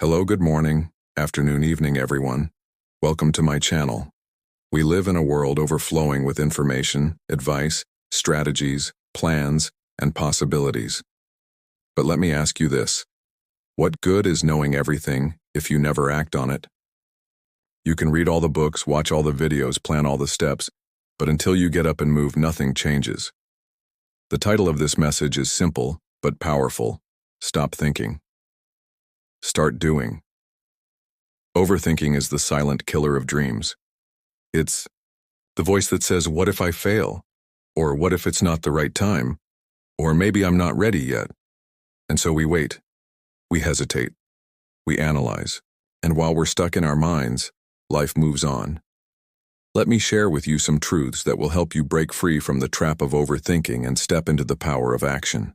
Hello, good morning, afternoon, evening, everyone. Welcome to my channel. We live in a world overflowing with information, advice, strategies, plans, and possibilities. But let me ask you this. What good is knowing everything if you never act on it? You can read all the books, watch all the videos, plan all the steps, but until you get up and move, nothing changes. The title of this message is simple but powerful. Stop thinking. Start doing. Overthinking is the silent killer of dreams. It's the voice that says, what if I fail? Or what if it's not the right time? Or maybe I'm not ready yet. And so we wait. We hesitate. We analyze. And while we're stuck in our minds, life moves on. Let me share with you some truths that will help you break free from the trap of overthinking and step into the power of action.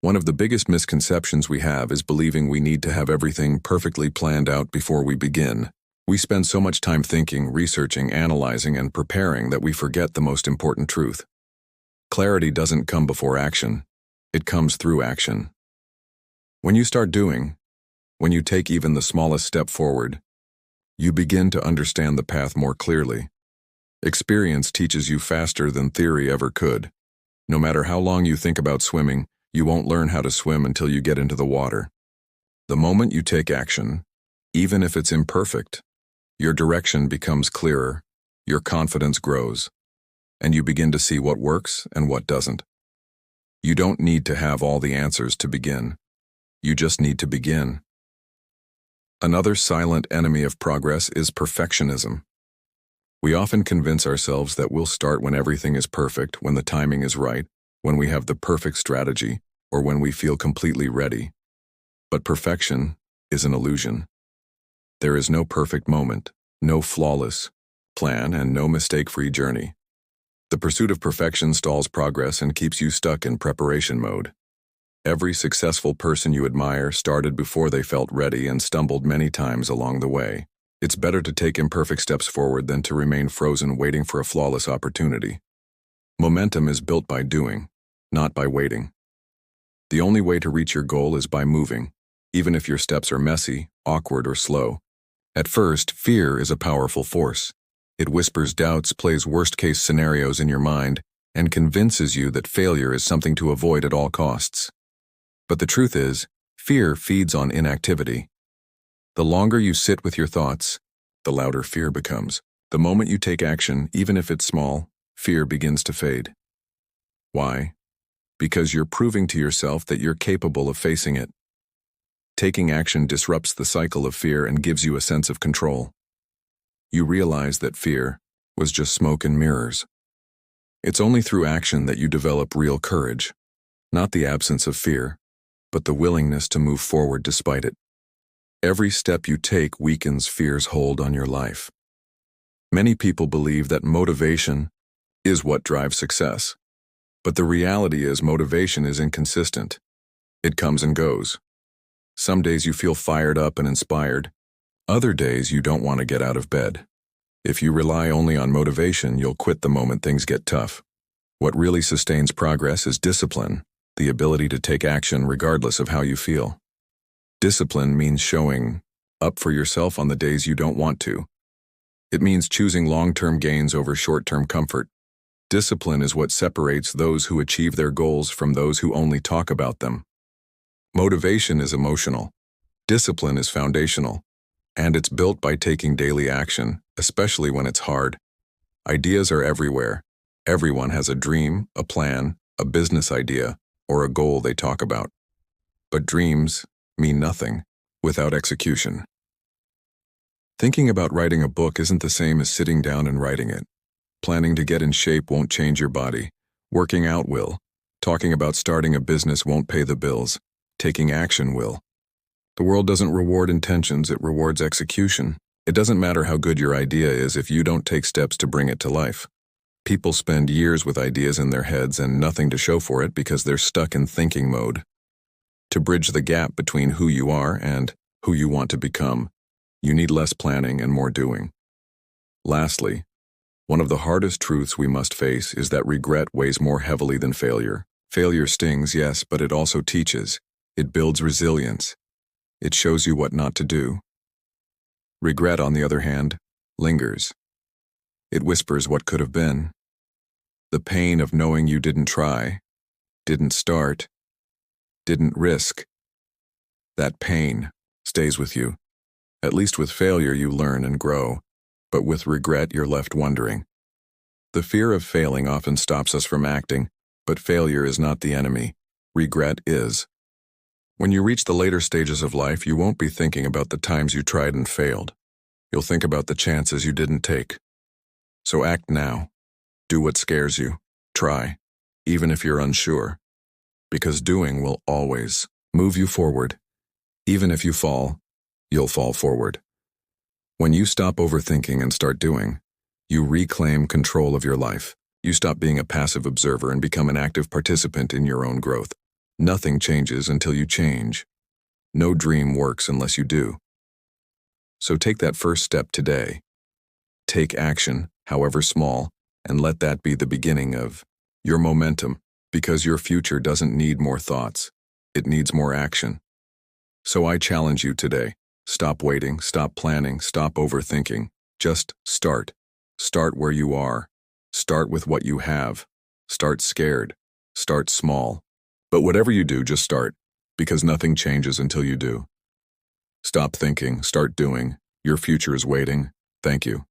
One of the biggest misconceptions we have is believing we need to have everything perfectly planned out before we begin. We spend so much time thinking, researching, analyzing, and preparing that we forget the most important truth. Clarity doesn't come before action. It comes through action. When you start doing, when you take even the smallest step forward, you begin to understand the path more clearly. Experience teaches you faster than theory ever could. No matter how long you think about swimming, you won't learn how to swim until you get into the water. The moment you take action, even if it's imperfect, your direction becomes clearer, your confidence grows, and you begin to see what works and what doesn't. You don't need to have all the answers to begin. You just need to begin. Another silent enemy of progress is perfectionism. We often convince ourselves that we'll start when everything is perfect, when the timing is right, when we have the perfect strategy, or when we feel completely ready. But perfection is an illusion. There is no perfect moment, no flawless plan, and no mistake-free journey. The pursuit of perfection stalls progress and keeps you stuck in preparation mode. Every successful person you admire started before they felt ready and stumbled many times along the way. It's better to take imperfect steps forward than to remain frozen waiting for a flawless opportunity. Momentum is built by doing, not by waiting. The only way to reach your goal is by moving, even if your steps are messy, awkward, or slow. At first, fear is a powerful force. It whispers doubts, plays worst-case scenarios in your mind, and convinces you that failure is something to avoid at all costs. But the truth is, fear feeds on inactivity. The longer you sit with your thoughts, the louder fear becomes. The moment you take action, even if it's small, fear begins to fade. Why? Because you're proving to yourself that you're capable of facing it. Taking action disrupts the cycle of fear and gives you a sense of control. You realize that fear was just smoke and mirrors. It's only through action that you develop real courage, not the absence of fear, but the willingness to move forward despite it. Every step you take weakens fear's hold on your life. Many people believe that motivation is what drives success. But the reality is motivation is inconsistent. It comes and goes. Some days you feel fired up and inspired. Other days you don't want to get out of bed. If you rely only on motivation, you'll quit the moment things get tough. What really sustains progress is discipline, the ability to take action regardless of how you feel. Discipline means showing up for yourself on the days you don't want to. It means choosing long-term gains over short-term comfort. Discipline is what separates those who achieve their goals from those who only talk about them. Motivation is emotional. Discipline is foundational. And it's built by taking daily action, especially when it's hard. Ideas are everywhere. Everyone has a dream, a plan, a business idea, or a goal they talk about. But dreams mean nothing without execution. Thinking about writing a book isn't the same as sitting down and writing it. Planning to get in shape won't change your body. Working out will. Talking about starting a business won't pay the bills. Taking action will. The world doesn't reward intentions, it rewards execution. It doesn't matter how good your idea is if you don't take steps to bring it to life. People spend years with ideas in their heads and nothing to show for it because they're stuck in thinking mode. To bridge the gap between who you are and who you want to become, you need less planning and more doing. Lastly, one of the hardest truths we must face is that regret weighs more heavily than failure. Failure stings, yes, but it also teaches. It builds resilience. It shows you what not to do. Regret, on the other hand, lingers. It whispers what could have been. The pain of knowing you didn't try, didn't start, didn't risk. That pain stays with you. At least with failure you learn and grow, but with regret you're left wondering. The fear of failing often stops us from acting, but failure is not the enemy. Regret is. When you reach the later stages of life, you won't be thinking about the times you tried and failed. You'll think about the chances you didn't take. So act now. Do what scares you. Try, even if you're unsure. Because doing will always move you forward. Even if you fall, you'll fall forward. When you stop overthinking and start doing, you reclaim control of your life. You stop being a passive observer and become an active participant in your own growth. Nothing changes until you change. No dream works unless you do. So take that first step today. Take action, however small, and let that be the beginning of your momentum, because your future doesn't need more thoughts. It needs more action. So I challenge you today. Stop waiting, stop planning, stop overthinking. Just start. Start where you are. Start with what you have. Start scared. Start small. But whatever you do, just start, because nothing changes until you do. Stop thinking, start doing. Your future is waiting. Thank you.